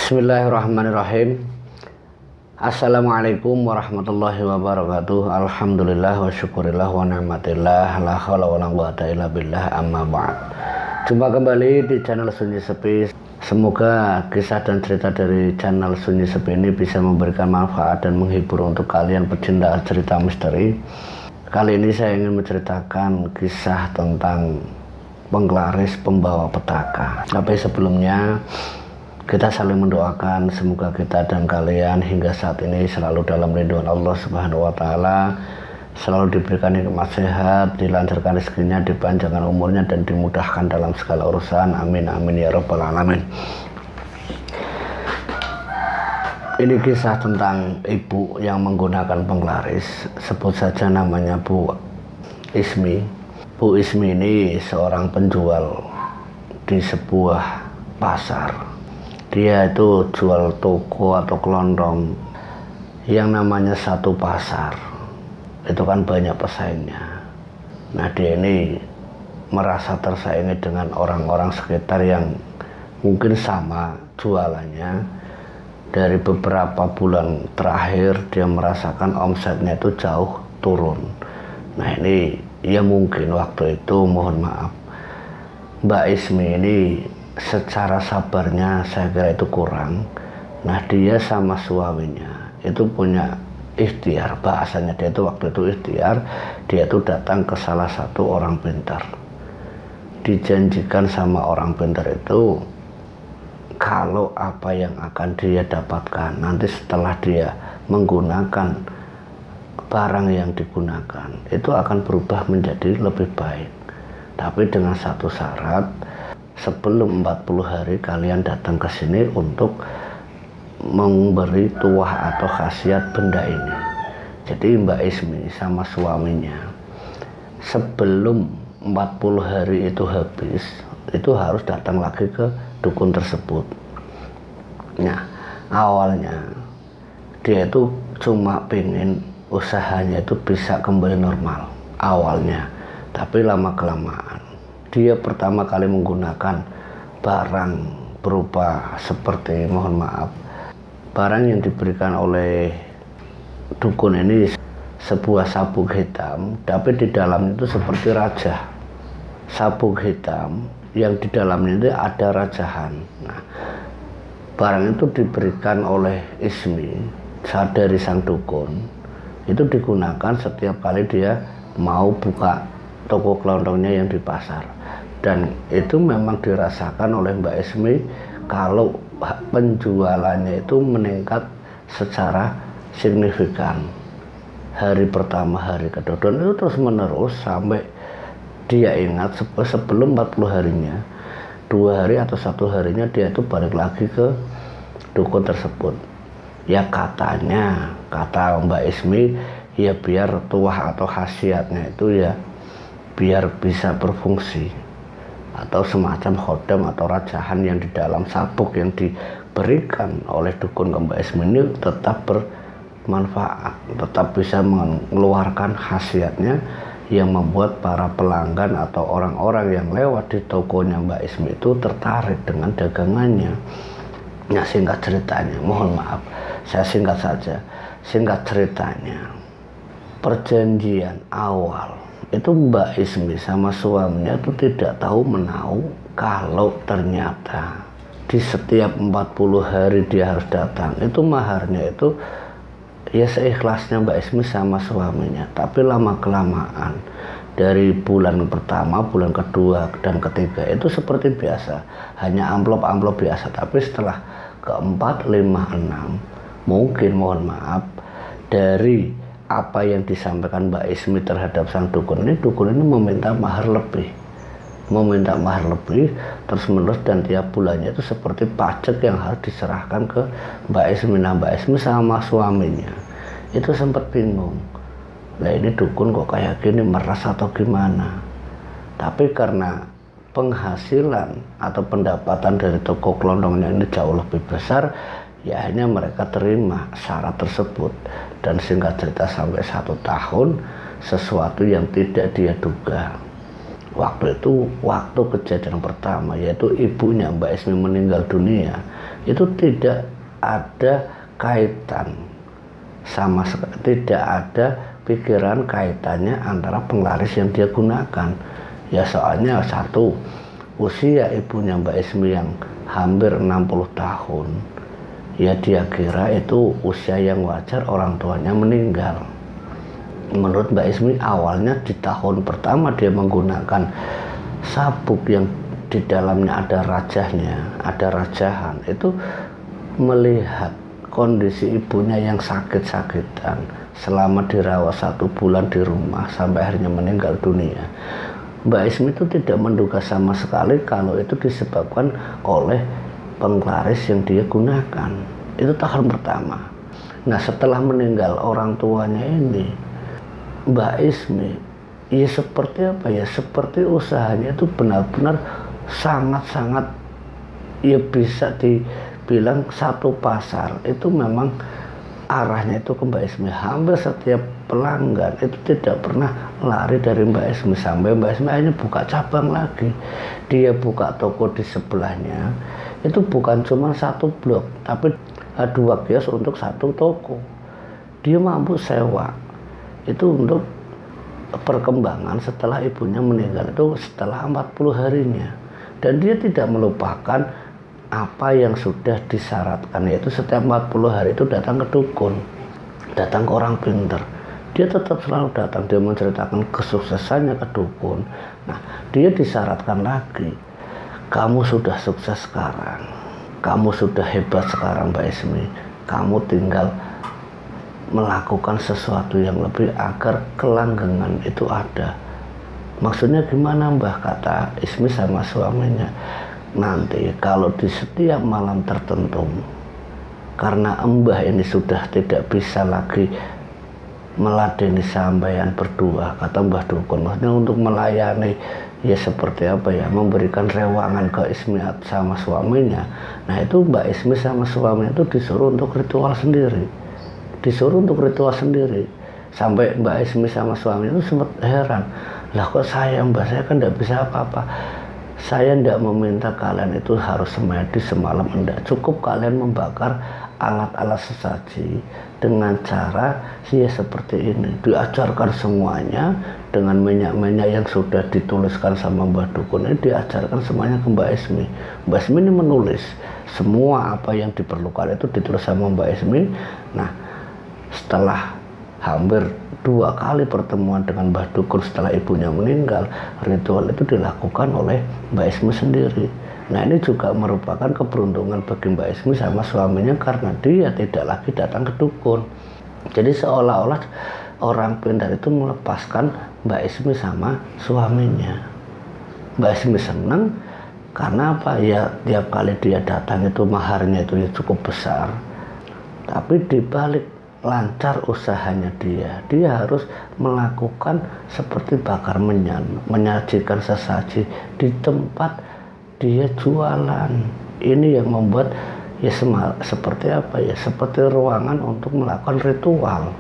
Bismillahirrahmanirrahim. Assalamualaikum warahmatullahi wabarakatuh. Alhamdulillah wa syukurillah wa ni'matillah. La haula wa la quwwata illa billah, amma ba'd. Jumpa kembali di channel Sunyi Sepi. Semoga kisah dan cerita dari channel Sunyi Sepi ini bisa memberikan manfaat dan menghibur untuk kalian pecinta cerita misteri. Kali ini saya ingin menceritakan kisah tentang penglaris pembawa petaka. Tapi sebelumnya kita saling mendoakan semoga kita dan kalian hingga saat ini selalu dalam lindungan Allah Subhanahu wa taala, selalu diberikan nikmat sehat, dilancarkan rezekinya, dipanjangkan umurnya dan dimudahkan dalam segala urusan. Amin amin ya rabbal alamin. Ini kisah tentang ibu yang menggunakan penglaris, sebut saja namanya Bu Ismi. Bu Ismi ini seorang penjual di sebuah pasar. Dia itu jual toko atau kelontong yang namanya satu pasar. Itu kan banyak pesaingnya. Nah, dia ini merasa tersaingi dengan orang-orang sekitar yang mungkin sama jualannya. Dari beberapa bulan terakhir dia merasakan omsetnya itu jauh turun. Nah, ini ya mungkin waktu itu, mohon maaf, Mbak Ismi ini secara sabarnya saya kira itu kurang. Nah, dia sama suaminya itu punya ikhtiar, bahasanya dia itu waktu itu ikhtiar. Dia itu datang ke salah satu orang pintar, dijanjikan sama orang pintar itu kalau apa yang akan dia dapatkan nanti setelah dia menggunakan barang yang digunakan itu akan berubah menjadi lebih baik, tapi dengan satu syarat: sebelum 40 hari kalian datang ke sini untuk memberi tuah atau khasiat benda ini. Jadi Mbak Ismi sama suaminya sebelum 40 hari itu habis, itu harus datang lagi ke dukun tersebut. Nah, awalnya dia itu cuma pengen usahanya itu bisa kembali normal awalnya, tapi lama kelamaan dia pertama kali menggunakan barang berupa seperti, mohon maaf, barang yang diberikan oleh dukun ini sebuah sabuk hitam, tapi di dalam itu seperti raja. Sabuk hitam yang di dalamnya itu ada rajahan. Nah, barang itu diberikan oleh Ismi dari sang dukun, itu digunakan setiap kali dia mau buka toko kelontongnya yang di pasar. Dan itu memang dirasakan oleh Mbak Ismi kalau penjualannya itu meningkat secara signifikan. Hari pertama, hari kedua, dan itu terus menerus sampai dia ingat sebelum 40 harinya, 2 hari atau 1 harinya dia itu balik lagi ke dukun tersebut. Ya katanya, kata Mbak Ismi, ya biar tuah atau khasiatnya itu ya biar bisa berfungsi, atau semacam khodam atau rajahan yang di dalam sabuk yang diberikan oleh dukun ke Mbak Ismi ini tetap bermanfaat, tetap bisa mengeluarkan khasiatnya yang membuat para pelanggan atau orang-orang yang lewat di tokonya Mbak Ismi itu tertarik dengan dagangannya. Nah, singkat ceritanya, mohon maaf, saya singkat saja. Singkat ceritanya, perjanjian awal itu Mbak Ismi sama suaminya itu tidak tahu menahu kalau ternyata di setiap 40 hari dia harus datang, itu maharnya itu ya seikhlasnya Mbak Ismi sama suaminya. Tapi lama kelamaan dari bulan pertama, bulan kedua dan ketiga itu seperti biasa, hanya amplop-amplop biasa. Tapi setelah keempat, 5, 6, mungkin, mohon maaf, dari apa yang disampaikan Mbak Ismi terhadap sang dukun ini meminta mahar lebih, terus menerus, dan tiap bulannya itu seperti pajak yang harus diserahkan ke Mbak Ismi. Nah, Mbak Ismi sama suaminya itu sempat bingung, lah ini dukun kok kayak gini, meres atau gimana. Tapi karena penghasilan atau pendapatan dari toko kelontongnya ini jauh lebih besar, ya akhirnya mereka terima syarat tersebut. Dan singkat cerita sampai 1 tahun, sesuatu yang tidak dia duga. Waktu itu, waktu kejadian pertama, yaitu ibunya Mbak Ismi meninggal dunia, itu tidak ada kaitan sama sekali, tidak ada pikiran kaitannya antara penglaris yang dia gunakan. Ya soalnya satu, usia ibunya Mbak Ismi yang hampir 60 tahun, ya dia kira itu usia yang wajar orang tuanya meninggal. Menurut Mbak Ismi awalnya di tahun pertama dia menggunakan sabuk yang di dalamnya ada rajahnya, ada rajahan, itu melihat kondisi ibunya yang sakit-sakitan selama dirawat 1 bulan di rumah sampai akhirnya meninggal dunia. Mbak Ismi itu tidak menduga sama sekali kalau itu disebabkan oleh penglaris yang dia gunakan. Itu tahun pertama. Nah setelah meninggal orang tuanya ini, Mbak Ismi ya seperti apa ya, seperti usahanya itu benar-benar sangat-sangat ya bisa dibilang satu pasar itu memang arahnya itu ke Mbak Ismi. Hampir setiap pelanggan itu tidak pernah lari dari Mbak Ismi, sampai Mbak Ismi akhirnya buka cabang lagi. Dia buka toko di sebelahnya, itu bukan cuma 1 blok tapi 2 kios untuk 1 toko. Dia mampu sewa itu untuk perkembangan setelah ibunya meninggal, itu setelah 40 harinya. Dan dia tidak melupakan apa yang sudah disyaratkan, yaitu setiap 40 hari itu datang ke dukun, datang ke orang pintar. Dia tetap selalu datang, dia menceritakan kesuksesannya ke dukun. Nah dia disyaratkan lagi, kamu sudah sukses sekarang, kamu sudah hebat sekarang Mbak Ismi, kamu tinggal melakukan sesuatu yang lebih agar kelanggengan itu ada. Maksudnya gimana Mbah, kata Ismi sama suaminya, nanti kalau di setiap malam tertentu, karena Mbah ini sudah tidak bisa lagi meladeni sampeyan berdua, kata Mbah Dukun, maksudnya untuk melayani ya seperti apa ya, memberikan rewangan ke Ismi sama suaminya. Nah itu Mbak Ismi sama suaminya itu disuruh untuk ritual sendiri, sampai Mbak Ismi sama suaminya itu sempat heran, lah kok saya Mbak, saya kan tidak bisa apa-apa, saya tidak meminta kalian itu harus semedi semalam, enggak, cukup kalian membakar alat-alat sesaji dengan cara ya seperti ini. Diajarkan semuanya dengan minyak-minyak yang sudah dituliskan sama Mbah Dukun ini, diajarkan semuanya ke Mbak Ismi. Mbak Ismi ini menulis semua apa yang diperlukan, itu ditulis sama Mbak Ismi. Nah setelah hampir 2 kali pertemuan dengan Mbah Dukun setelah ibunya meninggal, ritual itu dilakukan oleh Mbak Ismi sendiri. Nah ini juga merupakan keberuntungan bagi Mbak Ismi sama suaminya, karena dia tidak lagi datang ke dukun. Jadi seolah-olah orang pintar itu melepaskan Mbak Ismi sama suaminya. Mbak Ismi senang karena apa ya, tiap kali dia datang itu maharnya itu ya cukup besar. Tapi dibalik lancar usahanya dia harus melakukan seperti bakar menyan, menyajikan sesaji di tempat dia jualan. Ini yang membuat ya seperti apa ya, seperti ruangan untuk melakukan ritual.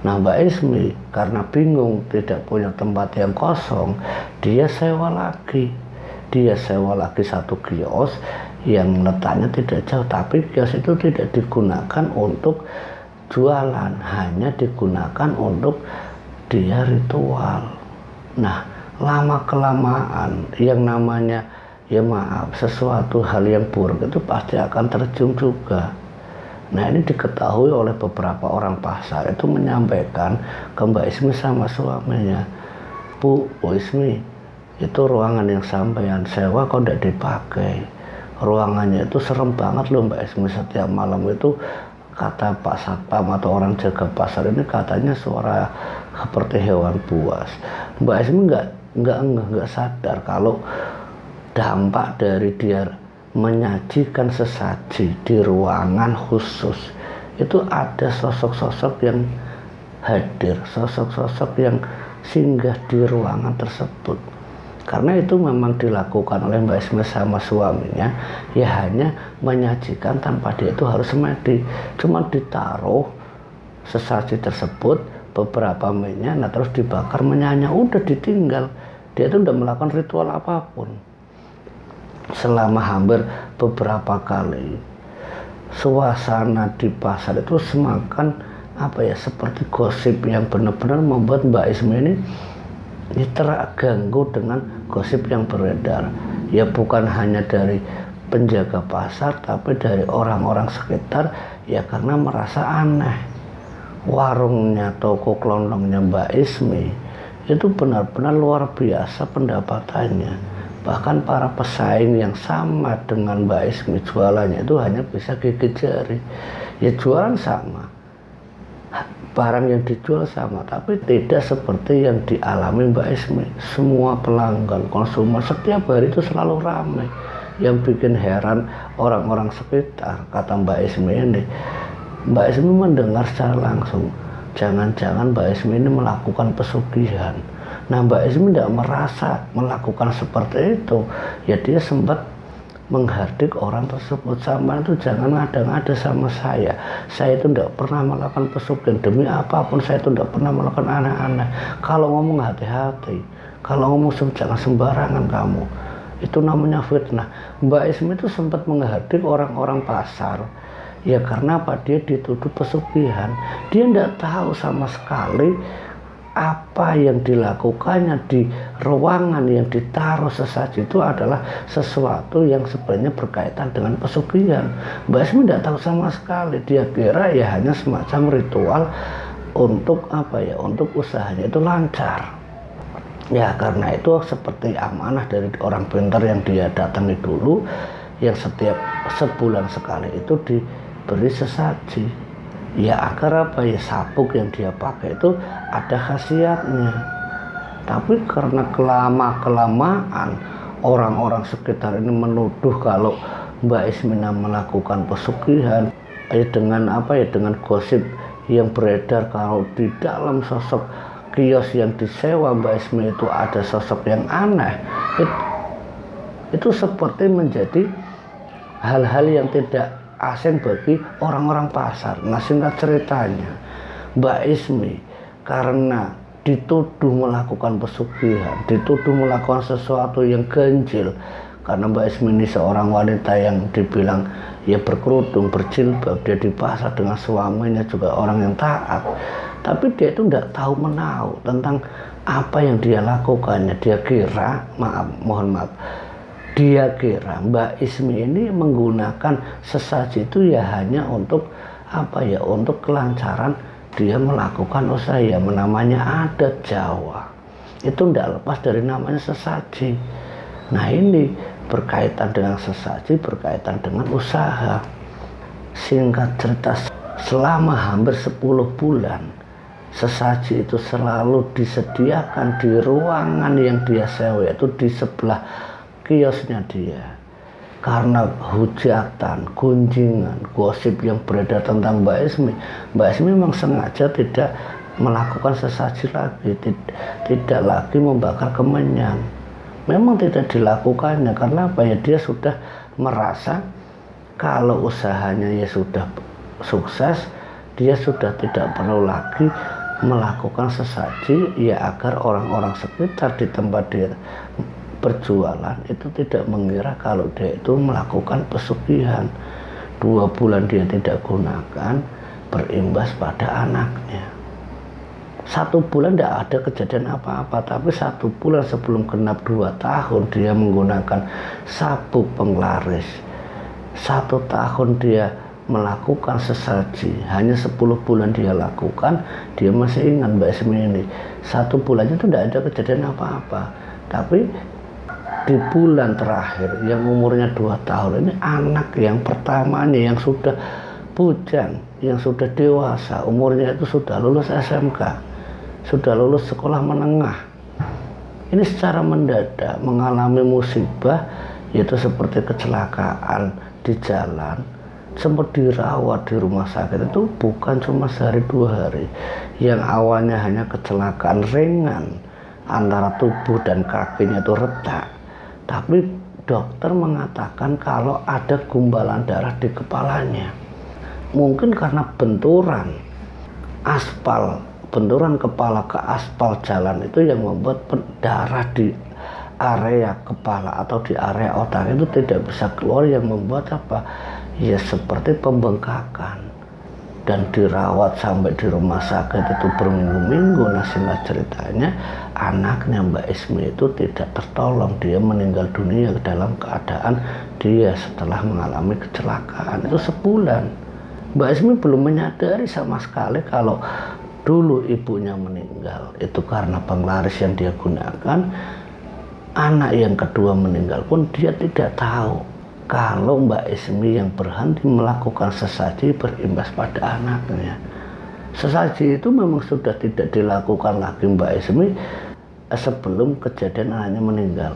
Nah Mbak Ismi karena bingung tidak punya tempat yang kosong, dia sewa lagi 1 kios yang letaknya tidak jauh, tapi kios itu tidak digunakan untuk jualan, hanya digunakan untuk dia ritual. Nah lama kelamaan yang namanya ya maaf, sesuatu hal yang buruk itu pasti akan tercium juga. Nah ini diketahui oleh beberapa orang pasar, itu menyampaikan ke Mbak Ismi sama suaminya, Bu Ismi, itu ruangan yang sampean sewa kok tidak dipakai, ruangannya itu serem banget loh Mbak Ismi, setiap malam itu kata Pak Satpam atau orang jaga pasar ini katanya suara seperti hewan buas. Mbak Ismi nggak sadar kalau dampak dari dia menyajikan sesaji di ruangan khusus itu ada sosok-sosok yang hadir, sosok-sosok yang singgah di ruangan tersebut. Karena itu memang dilakukan oleh Mbak Ismi sama suaminya, ya hanya menyajikan tanpa dia itu harus semedi, cuma ditaruh sesaji tersebut beberapa minyak, nah terus dibakar menyanya, udah ditinggal, dia itu udah melakukan ritual apapun. selama hampir beberapa kali. Suasana di pasar itu semakin seperti gosip yang benar-benar membuat Mbak Ismi ini terganggu dengan gosip yang beredar. Ya bukan hanya dari penjaga pasar tapi dari orang-orang sekitar, ya karena merasa aneh. Warungnya, toko kelontongnya Mbak Ismi itu benar-benar luar biasa pendapatannya. Bahkan para pesaing yang sama dengan Mbak Ismi jualannya itu hanya bisa gigit jari. Ya jualan sama, barang yang dijual sama, tapi tidak seperti yang dialami Mbak Ismi. Semua pelanggan, konsumen setiap hari itu selalu ramai. Yang bikin heran orang-orang sekitar, kata Mbak Ismi ini, Mbak Ismi mendengar secara langsung, jangan-jangan Mbak Ismi ini melakukan pesugihan. Nah, Mbak Ismi tidak merasa melakukan seperti itu. Ya dia sempat menghardik orang tersebut, sama itu jangan ngada-ngada sama saya itu tidak pernah melakukan pesugihan, demi apapun saya itu tidak pernah melakukan aneh-aneh. Kalau ngomong hati-hati, kalau ngomong jangan sembarangan kamu, itu namanya fitnah. Mbak Ismi itu sempat menghardik orang-orang pasar. Ya karena apa? Dia dituduh pesugihan. Dia tidak tahu sama sekali apa yang dilakukannya di ruangan yang ditaruh sesaji itu adalah sesuatu yang sebenarnya berkaitan dengan pesugihan. Mbak Ismi tidak tahu sama sekali. Dia kira ya hanya semacam ritual untuk untuk usahanya itu lancar. Ya karena itu seperti amanah dari orang pintar yang dia datangi dulu, yang setiap sebulan sekali itu diberi sesaji. Ya agar sabuk yang dia pakai itu ada khasiatnya. Tapi karena kelamaan orang-orang sekitar ini menuduh kalau Mbak Ismina melakukan pesugihan, dengan dengan gosip yang beredar kalau di dalam sosok kios yang disewa Mbak Ismi itu ada sosok yang aneh, itu seperti menjadi hal-hal yang tidak asing bagi orang-orang pasar. Nah, singkat ceritanya, Mbak Ismi karena dituduh melakukan pesugihan, dituduh melakukan sesuatu yang ganjil, karena Mbak Ismi ini seorang wanita yang dibilang ya berkerudung, berjilbab, dia di pasar dengan suaminya juga orang yang taat, tapi dia itu tidak tahu menahu tentang apa yang dia lakukannya. Dia kira, mohon maaf, dia kira Mbak Ismi ini menggunakan sesaji itu ya hanya untuk untuk kelancaran dia melakukan usaha, ya namanya adat Jawa itu tidak lepas dari namanya sesaji. Nah ini berkaitan dengan sesaji, berkaitan dengan usaha. Singkat cerita, selama hampir 10 bulan sesaji itu selalu disediakan di ruangan yang dia sewa, itu di sebelah kiosnya dia. Karena hujatan, gunjingan, gosip yang beredar tentang Mbak Ismi memang sengaja tidak melakukan sesaji lagi, tidak lagi membakar kemenyan. Memang tidak dilakukannya karena dia sudah merasa kalau usahanya ya sudah sukses, dia sudah tidak perlu lagi melakukan sesaji, ya agar orang-orang sekitar di tempat dia berjualan itu tidak mengira kalau dia itu melakukan pesugihan. 2 bulan dia tidak gunakan, berimbas pada anaknya. 1 bulan tidak ada kejadian apa-apa, tapi 1 bulan sebelum genap 2 tahun dia menggunakan sabuk penglaris. 1 tahun dia melakukan sesaji, hanya 10 bulan dia lakukan. Dia masih ingat Mbak Ismi ini 1 bulannya itu tidak ada kejadian apa-apa, tapi di bulan terakhir yang umurnya 2 tahun ini, anak yang pertamanya yang sudah bujang, yang sudah dewasa, umurnya itu sudah lulus SMK, sudah lulus sekolah menengah, ini secara mendadak mengalami musibah, yaitu seperti kecelakaan di jalan, sempat dirawat di rumah sakit. Itu bukan cuma sehari 2 hari, yang awalnya hanya kecelakaan ringan antara tubuh dan kakinya itu retak, tapi dokter mengatakan kalau ada gumpalan darah di kepalanya. Mungkin karena benturan aspal, benturan kepala ke aspal jalan itu yang membuat darah di area kepala atau di area otak itu tidak bisa keluar, yang membuat apa? Ya seperti pembengkakan, dan dirawat sampai di rumah sakit itu berminggu-minggu. Nah, sehingga ceritanya anaknya Mbak Ismi itu tidak tertolong, dia meninggal dunia dalam keadaan dia setelah mengalami kecelakaan itu sebulan. Mbak Ismi belum menyadari sama sekali kalau dulu ibunya meninggal itu karena penglaris yang dia gunakan. Anak yang kedua meninggal pun dia tidak tahu kalau Mbak Ismi yang berhenti melakukan sesaji berimbas pada anaknya. Sesaji itu memang sudah tidak dilakukan lagi Mbak Ismi sebelum kejadian anaknya meninggal.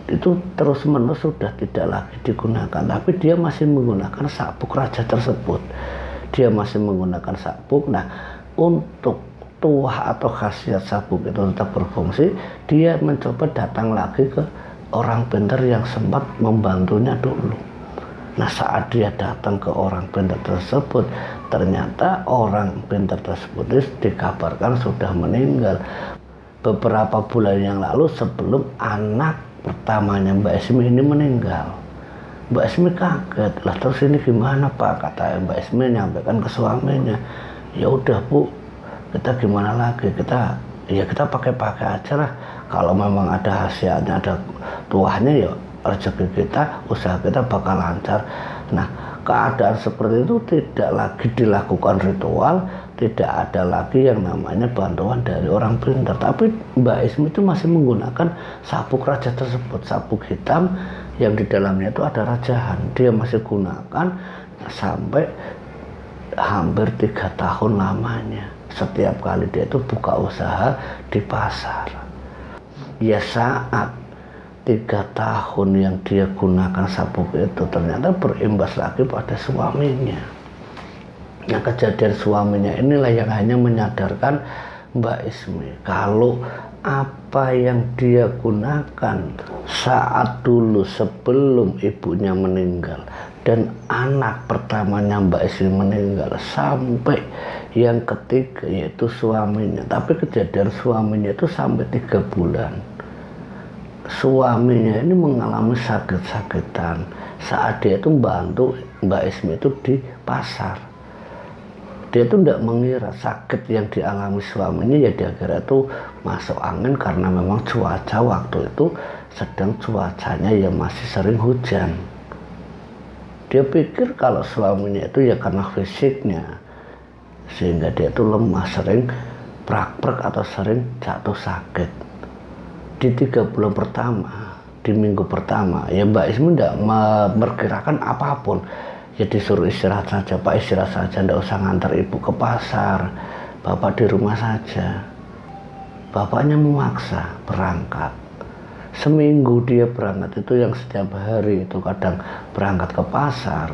Itu terus-menerus sudah tidak lagi digunakan, tapi dia masih menggunakan sabuk raja tersebut. Dia masih menggunakan sabuk. Nah, untuk tuah atau khasiat sabuk itu tetap berfungsi, dia mencoba datang lagi ke orang pintar yang sempat membantunya dulu. Nah, saat dia datang ke orang pintar tersebut, ternyata orang pintar tersebut dikabarkan sudah meninggal beberapa bulan yang lalu sebelum anak pertamanya Mbak Ismi ini meninggal. Mbak Ismi kaget, lah terus ini gimana Pak? Kata Mbak Ismi nyampaikan ke suaminya, ya udah Bu, kita gimana lagi, kita pakai aja lah. Kalau memang ada hasilnya, ada tuahnya, ya rezeki kita, usaha kita bakal lancar. Nah, keadaan seperti itu tidak lagi dilakukan ritual, tidak ada lagi yang namanya bantuan dari orang pintar. Tapi Mbak Ismi itu masih menggunakan sabuk raja tersebut, sabuk hitam yang di dalamnya itu ada rajahan. Dia masih gunakan sampai hampir 3 tahun lamanya. Setiap kali dia itu buka usaha di pasar. Ya saat 3 tahun yang dia gunakan sabuk itu ternyata berimbas lagi pada suaminya. Nah, kejadian suaminya inilah yang hanya menyadarkan Mbak Ismi kalau apa yang dia gunakan saat dulu sebelum ibunya meninggal dan anak pertamanya Mbak Ismi meninggal sampai yang ketiga yaitu suaminya. Tapi kejadian suaminya itu sampai 3 bulan. Suaminya ini mengalami sakit-sakitan saat dia itu bantu Mbak Ismi itu di pasar. Dia itu tidak mengira sakit yang dialami suaminya, ya dia kira itu masuk angin karena memang cuaca waktu itu sedang cuacanya yang masih sering hujan. Dia pikir kalau suaminya itu ya karena fisiknya, sehingga dia itu lemah, sering prak-prak atau sering jatuh sakit. Di 3 bulan pertama, di minggu pertama, ya Mbak Ismi tidak memperkirakan apapun. Ya disuruh istirahat saja, Pak istirahat saja, tidak usah ngantar ibu ke pasar, Bapak di rumah saja. Bapaknya memaksa berangkat. Seminggu dia berangkat itu yang setiap hari itu kadang berangkat ke pasar,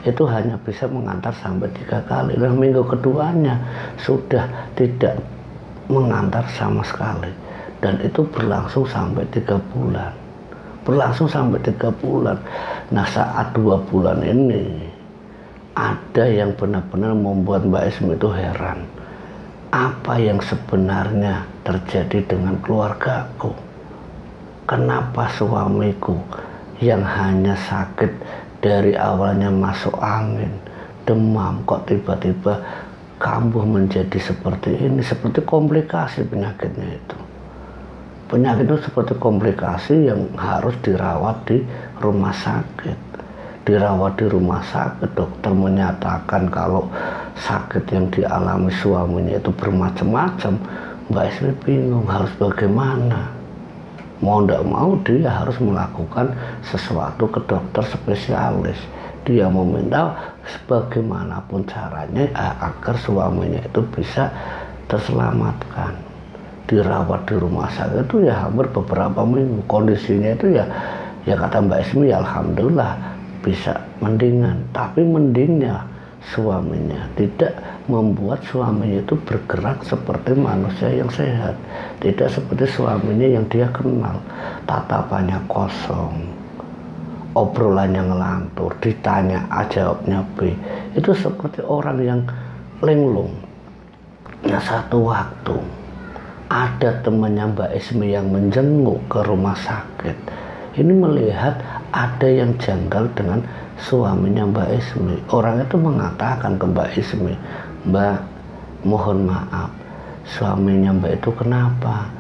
itu hanya bisa mengantar sampai 3 kali. Dan minggu keduanya sudah tidak mengantar sama sekali. Dan itu berlangsung sampai 3 bulan. Berlangsung sampai 3 bulan. Nah, saat 2 bulan ini ada yang benar-benar membuat Mbak Ismi itu heran. Apa yang sebenarnya terjadi dengan keluargaku? Kenapa suamiku yang hanya sakit dari awalnya masuk angin, demam, kok tiba-tiba kambuh menjadi seperti ini? Seperti komplikasi penyakitnya itu. Penyakit itu seperti komplikasi yang harus dirawat di rumah sakit. Dirawat di rumah sakit, dokter menyatakan kalau sakit yang dialami suaminya itu bermacam-macam. Mbak Ismi bingung harus bagaimana. Mau tidak mau dia harus melakukan sesuatu ke dokter spesialis. Dia meminta sebagaimanapun caranya agar suaminya itu bisa terselamatkan. Dirawat di rumah sakit itu ya hampir beberapa minggu. Kondisinya itu ya kata Mbak Ismi ya alhamdulillah bisa mendingan. Tapi mendingnya suaminya tidak membuat suaminya itu bergerak seperti manusia yang sehat. Tidak seperti suaminya yang dia kenal. Tatapannya kosong, obrolannya ngelantur, ditanya A jawabnya B. Itu seperti orang yang linglung. Nah, satu waktu ada temannya Mbak Ismi yang menjenguk ke rumah sakit. Ini melihat ada yang janggal dengan suaminya Mbak Ismi. Orang itu mengatakan ke Mbak Ismi, "Mbak, mohon maaf, suaminya Mbak itu kenapa?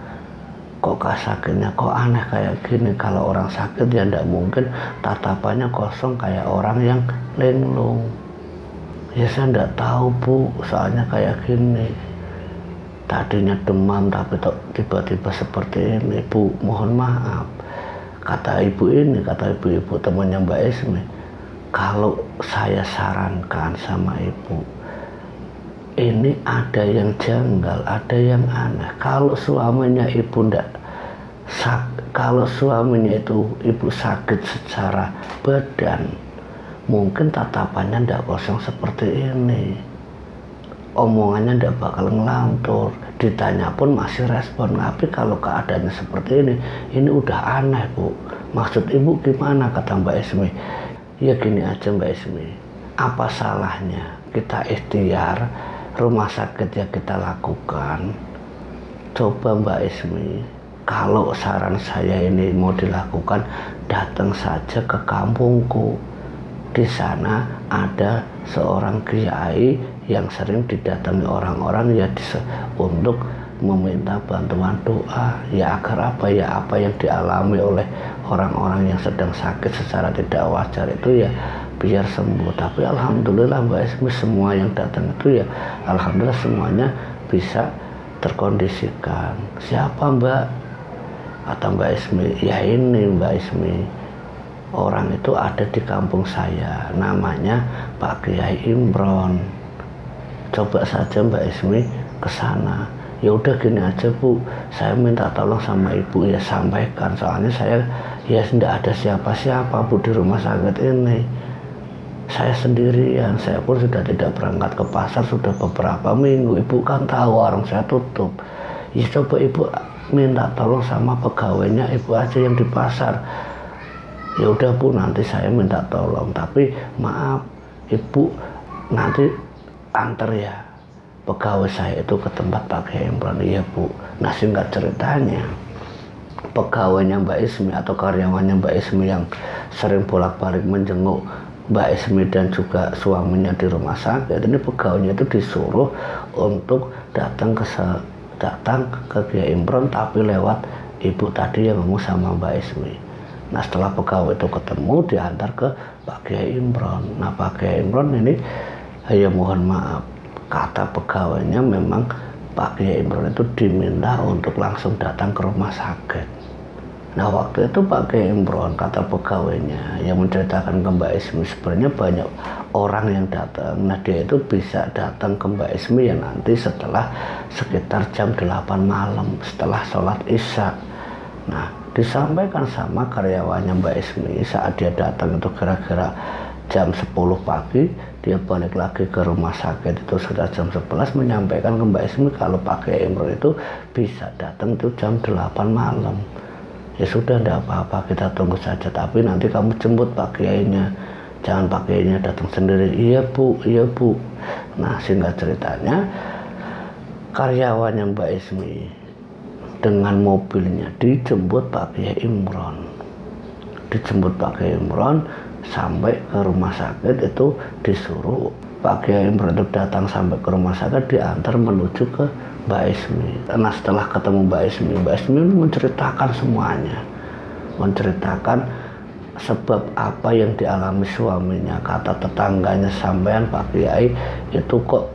Kok sakitnya kok aneh kayak gini? Kalau orang sakit ya tidak mungkin tatapannya kosong kayak orang yang linglung." Ya saya tidak tahu Bu, soalnya kayak gini. Tadinya demam tapi tiba-tiba seperti ini Bu, mohon maaf. Kata ibu-ibu temannya Mbak Ismi, kalau saya sarankan sama ibu, ini ada yang janggal, ada yang aneh. Kalau suaminya ibu ibu sakit secara badan, mungkin tatapannya tidak kosong seperti ini. Omongannya tidak bakal ngelantur, ditanya pun masih respon. Tapi kalau keadaannya seperti ini udah aneh Bu. Maksud ibu gimana? Kata Mbak Ismi. Ya gini aja Mbak Ismi, apa salahnya kita ikhtiar, rumah sakit ya kita lakukan. Coba Mbak Ismi, kalau saran saya ini mau dilakukan, datang saja ke kampungku. Di sana ada seorang kiai yang sering didatangi orang-orang ya untuk meminta bantuan doa, ya agar apa yang dialami oleh orang-orang yang sedang sakit secara tidak wajar itu ya biar sembuh. Tapi alhamdulillah Mbak Ismi, semua yang datang itu ya alhamdulillah semuanya bisa terkondisikan. Siapa Mbak? Kata Mbak Ismi, ya ini Mbak Ismi, orang itu ada di kampung saya, namanya Pak Kiai Imron. Coba saja Mbak Ismi ke sana. Ya udah gini aja Bu, saya minta tolong sama ibu ya sampaikan, soalnya saya ya tidak ada siapa-siapa Bu di rumah sakit ini. Saya sendirian, saya pun sudah tidak berangkat ke pasar sudah beberapa minggu. Ibu kan tahu warung saya tutup. Ya coba ibu minta tolong sama pegawainya ibu aja yang di pasar. Ya udah Bu, nanti saya minta tolong, tapi maaf ibu nanti antar ya pegawai saya itu ke tempat Pak Kiai Imron. Iya Bu. Nah singkat ceritanya, pegawainya Mbak Ismi atau karyawannya Mbak Ismi yang sering bolak-balik menjenguk Mbak Ismi dan juga suaminya di rumah sakit, ini pegawainya itu disuruh untuk datang ke Kiai Imron, tapi lewat ibu tadi yang ngomong sama Mbak Ismi. Nah setelah pegawai itu ketemu, diantar ke Pak Kiai Imron. Nah Pak Kiai Imron ini ya mohon maaf, kata pegawainya memang Pak Kiai Imron itu diminta untuk langsung datang ke rumah sakit. Nah waktu itu Pak Kiai Imron, kata pegawainya yang menceritakan ke Mbak Ismi, sebenarnya banyak orang yang datang. Nah dia itu bisa datang ke Mbak Ismi ya nanti setelah sekitar jam 8 malam setelah sholat isya. Nah disampaikan sama karyawannya Mbak Ismi saat dia datang itu kira-kira jam 10 pagi, dia balik lagi ke rumah sakit itu sudah jam 11, menyampaikan ke Mbak Ismi kalau Pak Kiai Imron itu bisa datang itu jam 8 malam. Ya sudah, tidak apa-apa, kita tunggu saja, tapi nanti kamu jemput Pak Kiainya, jangan Pak Kiainya datang sendiri. Iya Bu, iya Bu. Nah singkat ceritanya, karyawannya Mbak Ismi dengan mobilnya dijemput Pak Kiai Imron. Dijemput Pak Kiai Imron sampai ke rumah sakit, itu disuruh Pak Kiai Imron itu datang sampai ke rumah sakit, diantar menuju ke Mbak Ismi. Nah setelah ketemu Mbak Ismi menceritakan semuanya, menceritakan sebab apa yang dialami suaminya. Kata tetangganya, sampean Pak Kiai itu kok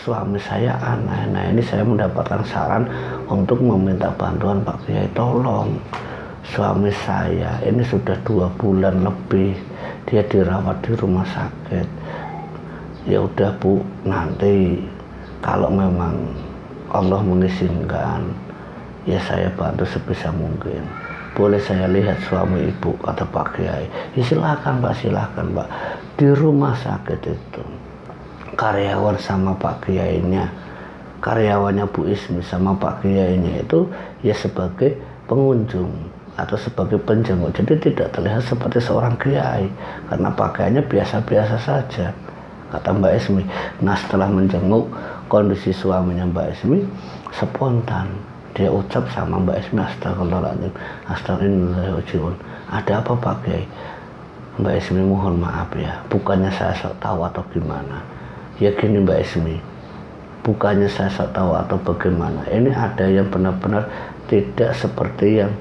suami saya aneh. Nah ini saya mendapatkan saran untuk meminta bantuan Pak Kiai, tolong suami saya ini sudah 2 bulan lebih dia dirawat di rumah sakit. Ya udah Bu, nanti kalau memang Allah mengizinkan ya saya bantu sebisa mungkin. Boleh saya lihat suami ibu, kata Pak Kiai. Ya silakan Pak, silakan Pak. Di rumah sakit itu karyawan sama Pak Kiainya, karyawannya Bu Ismi sama Pak Kiainya itu ya sebagai pengunjung atau sebagai penjenguk, jadi tidak terlihat seperti seorang kiai karena pakaiannya biasa-biasa saja, kata Mbak Ismi. Nah setelah menjenguk kondisi suaminya Mbak Ismi spontan. Dia ucap sama Mbak Ismi, astagfirullahaladzim, astagfirullahaladzim, ada apa Pak Kiai? Mbak Ismi, mohon maaf ya, bukannya saya sok tahu atau gimana. Ya gini Mbak Ismi, bukannya saya sok tahu atau bagaimana, ini ada yang benar-benar tidak seperti yang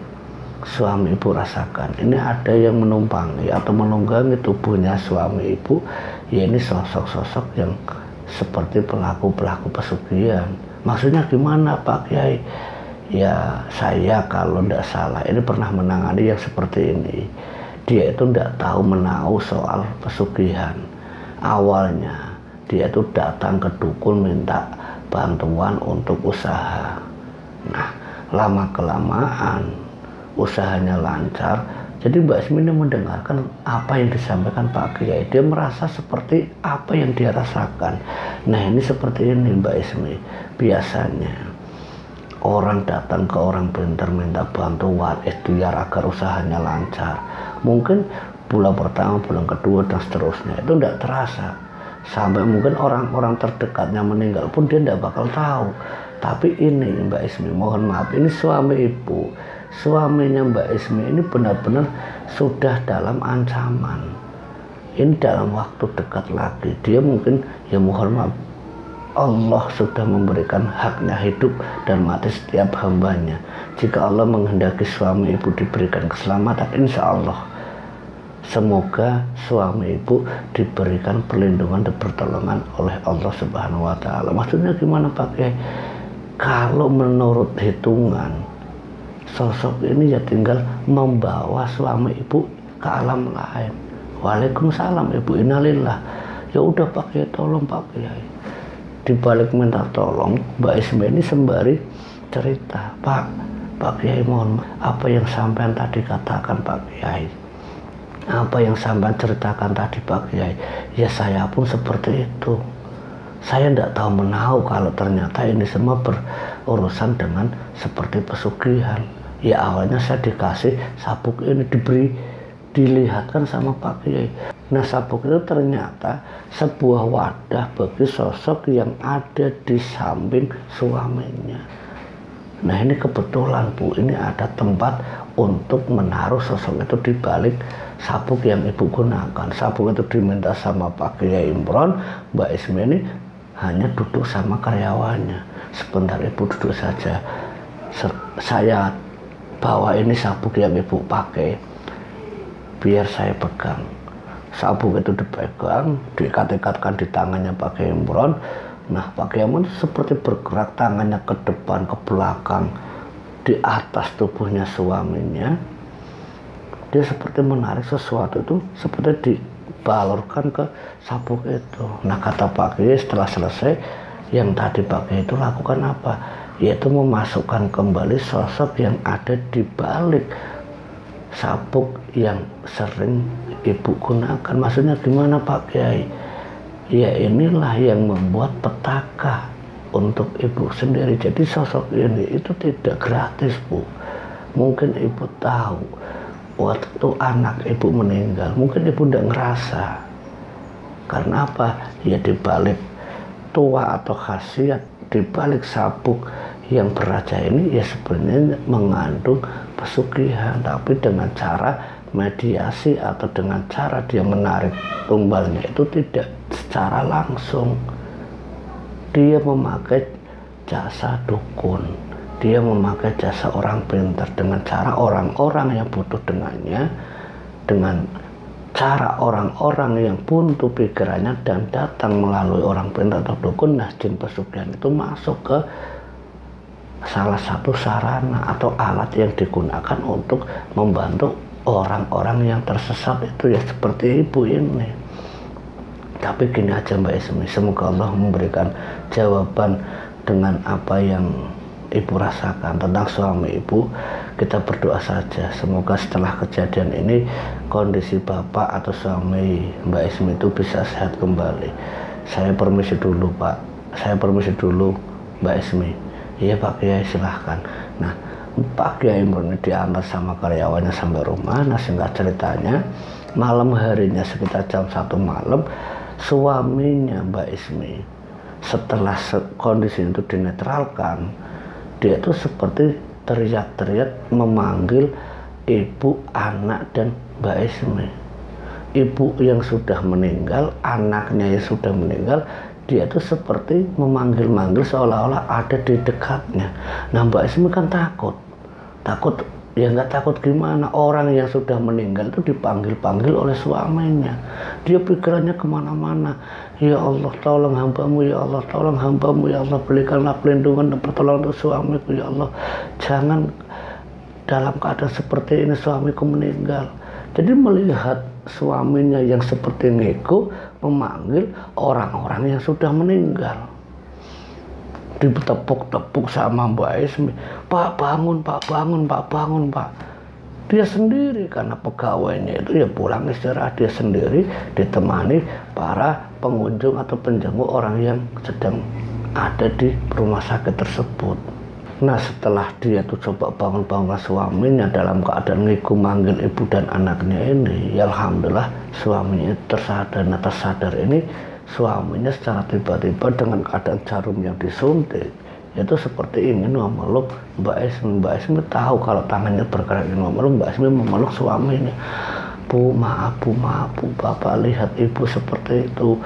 suami ibu rasakan. Ini ada yang menumpangi atau menunggangi tubuhnya suami ibu, ya ini sosok-sosok yang seperti pelaku-pelaku pesugihan. Maksudnya gimana Pak Kiai? Ya saya kalau tidak salah ini pernah menangani yang seperti ini. Dia itu tidak tahu menahu soal pesugihan. Awalnya dia itu datang ke dukun minta bantuan untuk usaha. Nah, lama kelamaan usahanya lancar. Jadi Mbak Ismi ini mendengarkan apa yang disampaikan Pak Kiai. Dia merasa seperti apa yang dia rasakan. Nah ini seperti ini Mbak Ismi. Biasanya orang datang ke orang pintar minta bantuan ikhtiar agar usahanya lancar. Mungkin bulan pertama, bulan kedua dan seterusnya itu tidak terasa. Sampai mungkin orang-orang terdekatnya meninggal pun dia tidak bakal tahu. Tapi ini Mbak Ismi, mohon maaf, ini suami ibu, suaminya Mbak Ismi ini benar-benar sudah dalam ancaman. Ini dalam waktu dekat lagi dia mungkin, ya mohon maaf, Allah sudah memberikan haknya hidup dan mati setiap hambanya. Jika Allah menghendaki suami ibu diberikan keselamatan, insya Allah semoga suami ibu diberikan perlindungan dan pertolongan oleh Allah Subhanahu wa Ta'ala. Maksudnya gimana Pak Kiai? Kalau menurut hitungan, sosok ini ya tinggal membawa suami ibu ke alam lain. Waalaikumsalam ibu, innalillah. Ya udah Pak Kiai, tolong Pak Kiai. Di balik minta tolong, Mbak Ismi ini sembari cerita, Pak Kiai mohon apa yang sampean tadi katakan Pak Kiai, apa yang sampean ceritakan tadi Pak Kiai, ya saya pun seperti itu. Saya tidak tahu menahu kalau ternyata ini semua berurusan dengan seperti pesugihan. Ya awalnya saya dikasih sabuk ini, dilihatkan sama Pak Kiai. Nah sabuk itu ternyata sebuah wadah bagi sosok yang ada di samping suaminya. Nah ini kebetulan Bu, ini ada tempat untuk menaruh sosok itu di balik sabuk yang ibu gunakan. Sabuk itu diminta sama Pak Kiai Imron. Mbak Ismi ini hanya duduk sama karyawannya. Sebentar ibu duduk saja, saya bawa ini sabuk yang ibu pakai, biar saya pegang. Sabuk itu dipegang, diikat-ikatkan di tangannya Pak Kiai Imron. Nah Pak Kiai Imron seperti bergerak tangannya ke depan, ke belakang, di atas tubuhnya suaminya. Dia seperti menarik sesuatu itu, seperti dibalurkan ke sabuk itu. Nah kata Pak Kiai setelah selesai, yang tadi Pak Kiai itu lakukan apa? Yaitu memasukkan kembali sosok yang ada di balik sabuk yang sering ibu gunakan. Maksudnya gimana Pak Kiai? Ya inilah yang membuat petaka untuk ibu sendiri. Jadi sosok ini itu tidak gratis Bu. Mungkin ibu tahu waktu anak ibu meninggal, mungkin ibu tidak ngerasa. Karena apa? Ya dibalik tua atau khasiat, dibalik sabuk yang beraja ini ya sebenarnya mengandung pesugihan, tapi dengan cara mediasi atau dengan cara dia menarik tumbalnya itu tidak secara langsung. Dia memakai jasa dukun, dia memakai jasa orang pintar dengan cara orang-orang yang butuh dengannya, dengan cara orang-orang yang buntu pikirannya dan datang melalui orang pintar atau dukun. Nah jin pesugihan itu masuk ke salah satu sarana atau alat yang digunakan untuk membantu orang-orang yang tersesat itu, ya seperti ibu ini. Tapi gini aja Mbak Ismi, semoga Allah memberikan jawaban dengan apa yang ibu rasakan tentang suami ibu. Kita berdoa saja, semoga setelah kejadian ini kondisi bapak atau suami Mbak Ismi itu bisa sehat kembali. Saya permisi dulu Pak, saya permisi dulu Mbak Ismi. Iya Pak Kiai silahkan. Nah Pak Kiai Imron diantar sama karyawannya sampai rumah. Nah singkat ceritanya, malam harinya sekitar jam 1 malam, suaminya Mbak Ismi setelah kondisi itu dinetralkan, dia itu seperti teriak-teriak memanggil ibu, anak, dan Mbak Ismi. Ibu yang sudah meninggal, anaknya yang sudah meninggal, dia itu seperti memanggil-manggil seolah-olah ada di dekatnya. Nah, Mbak Ismi kan takut, ya nggak takut gimana, orang yang sudah meninggal itu dipanggil-panggil oleh suaminya. Dia pikirannya kemana-mana. Ya Allah, tolong hambamu, ya Allah, tolong hambamu, ya Allah, berikanlah perlindungan dan pertolongan untuk suamiku, ya Allah, jangan dalam keadaan seperti ini suamiku meninggal. Jadi melihat suaminya yang seperti Ngeko memanggil orang-orang yang sudah meninggal, ditepuk-tepuk sama Mbak Ismi, Pak bangun, Pak bangun, Pak bangun, Pak. Dia sendiri karena pegawainya itu ya pulang istirahat, dia sendiri ditemani para pengunjung atau penjenguk orang yang sedang ada di rumah sakit tersebut. Nah, setelah dia tuh coba bangun-bangun suaminya dalam keadaan Ngeko manggil ibu dan anaknya ini, ya alhamdulillah suaminya tersadar. Nah, tersadar ini suaminya secara tiba-tiba dengan keadaan jarum yang disuntik itu seperti ingin memeluk Mbak Ismi. Mbak Ismi tahu kalau tangannya bergerak ingin memeluk, Mbak Ismi memeluk suaminya. Bu, maaf bu, maaf bu, Bapak lihat ibu seperti itu,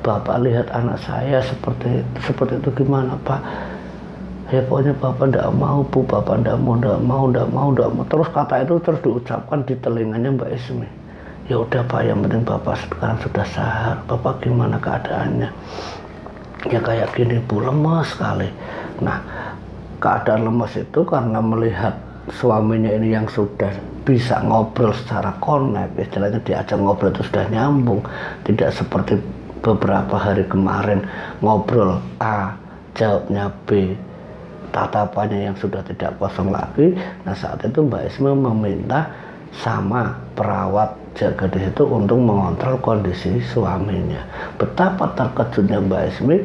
Bapak lihat anak saya seperti itu gimana Pak? Ya pokoknya Bapak tidak mau bu, Bapak tidak mau. Terus kata itu terus diucapkan di telinganya Mbak Ismi. Ya udah Pak, yang penting Bapak sekarang sudah sadar. Bapak gimana keadaannya? Ya kayak gini bu, lemas sekali. Nah, keadaan lemas itu karena melihat suaminya ini yang sudah bisa ngobrol secara connect, istilahnya diajak ngobrol itu sudah nyambung, tidak seperti beberapa hari kemarin ngobrol A, jawabnya B, tatapannya yang sudah tidak kosong lagi. Nah, saat itu Mbak Ismi meminta sama perawat jaga di situ untuk mengontrol kondisi suaminya. Betapa terkejutnya Mbak Ismi,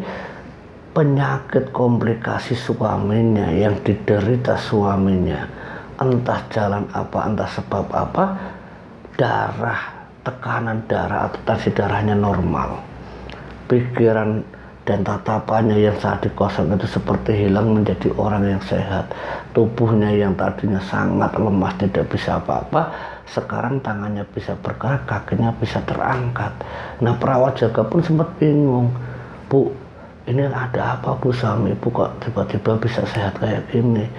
penyakit komplikasi suaminya yang diderita suaminya, entah jalan apa, entah sebab apa, tekanan darah atau tensi darahnya normal. Pikiran dan tatapannya yang saat dikosong itu seperti hilang menjadi orang yang sehat. Tubuhnya yang tadinya sangat lemah tidak bisa apa-apa, sekarang tangannya bisa bergerak, kakinya bisa terangkat. Nah, perawat jaga pun sempat bingung, Bu, ini ada apa Bu, suami Ibu kok tiba-tiba bisa sehat kayak gini?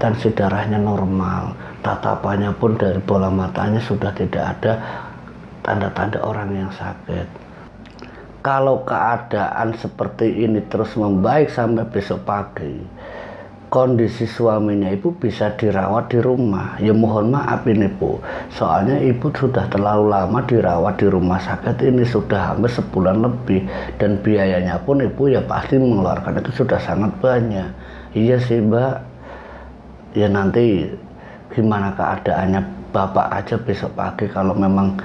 Tensi darahnya normal, tatapannya pun dari bola matanya sudah tidak ada tanda-tanda orang yang sakit. Kalau keadaan seperti ini terus membaik sampai besok pagi, kondisi suaminya Ibu bisa dirawat di rumah. Ya mohon maaf ini Bu, soalnya Ibu sudah terlalu lama dirawat di rumah sakit ini, sudah hampir sebulan lebih, dan biayanya pun Ibu ya pasti mengeluarkan itu sudah sangat banyak. Iya sih Mbak, ya nanti gimana keadaannya Bapak aja besok pagi, kalau memang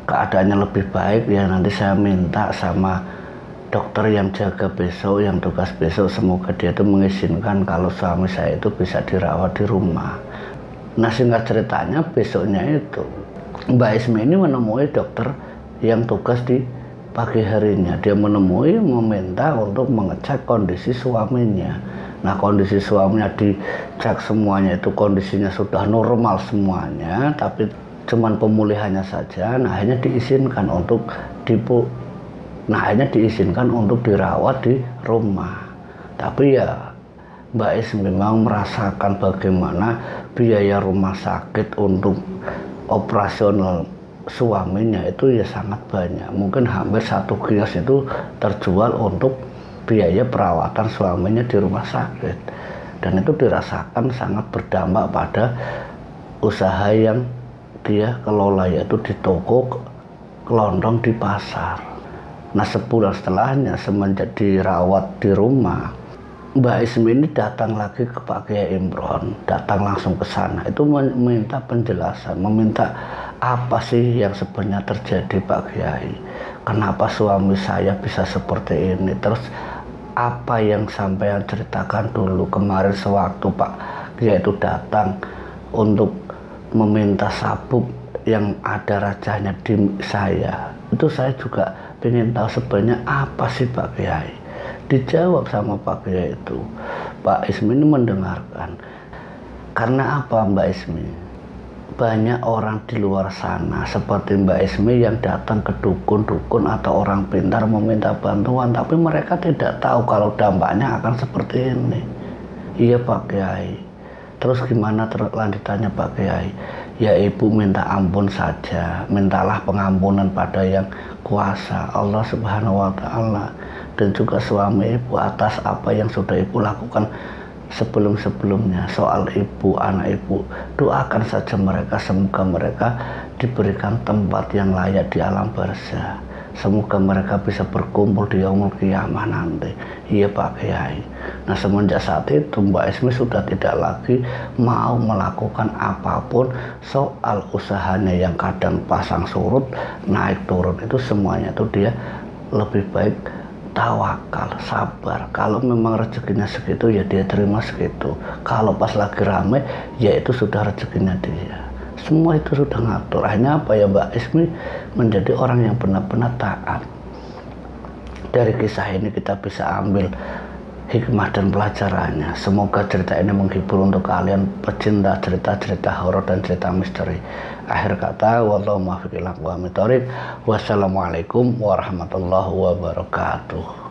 keadaannya lebih baik ya nanti saya minta sama dokter yang jaga besok, yang tugas besok, semoga dia itu mengizinkan kalau suami saya itu bisa dirawat di rumah. Nah, singkat ceritanya besoknya itu Mbak Ismi ini menemui dokter yang tugas di pagi harinya. Dia meminta untuk mengecek kondisi suaminya. Nah, kondisi suaminya dicek semuanya itu kondisinya sudah normal semuanya, tapi cuman pemulihannya saja. Nah, akhirnya diizinkan untuk dirawat di rumah. Tapi ya Mbak Ismi memang merasakan bagaimana biaya rumah sakit untuk operasional suaminya itu ya sangat banyak. Mungkin hampir 1 kios itu terjual untuk biaya perawatan suaminya di rumah sakit. Dan itu dirasakan sangat berdampak pada usaha yang dia kelola, yaitu di toko kelontong di pasar. Nah, sebulan setelahnya semenjak dirawat di rumah, Mbak Ismi ini datang lagi ke Pak Kiai Imron, datang langsung ke sana. Itu meminta penjelasan, meminta apa sih yang sebenarnya terjadi Pak Kiai, kenapa suami saya bisa seperti ini, terus apa yang sampean ceritakan dulu kemarin sewaktu Pak Kiai itu datang untuk meminta sabuk yang ada rajanya di saya, itu saya juga ingin tahu sebenarnya apa sih Pak Kiai. Dijawab sama Pak Kiai itu, Pak Ismi ini mendengarkan. Karena apa Mbak Ismi? Banyak orang di luar sana seperti Mbak Ismi yang datang ke dukun-dukun atau orang pintar meminta bantuan, tapi mereka tidak tahu kalau dampaknya akan seperti ini. Iya Pak Kiai. Terus gimana lanjutannya Pak Kiai? Ya ibu minta ampun saja, mintalah pengampunan pada yang kuasa, Allah Subhanahu wa Ta'ala, dan juga suami ibu atas apa yang sudah ibu lakukan sebelum-sebelumnya. Soal ibu, anak ibu, doakan saja mereka, semoga mereka diberikan tempat yang layak di alam barzah, semoga mereka bisa berkumpul di yaumul qiyamah nanti. Iya Pak Kiai. Nah semenjak saat itu Mbak Ismi sudah tidak lagi mau melakukan apapun soal usahanya yang kadang pasang surut, naik turun, itu semuanya itu dia lebih baik tawakal, sabar. Kalau memang rezekinya segitu ya dia terima segitu. Kalau pas lagi rame ya itu sudah rezekinya dia. Semua itu sudah ngatur. Hanya apa ya Mbak Ismi menjadi orang yang benar-benar taat. Dari kisah ini kita bisa ambil hikmah dan pelajarannya. Semoga cerita ini menghibur untuk kalian pecinta cerita-cerita horor dan cerita misteri. Akhir kata, wallahu muwaffiq ila aqwamit thoriq. Wassalamualaikum warahmatullahi wabarakatuh.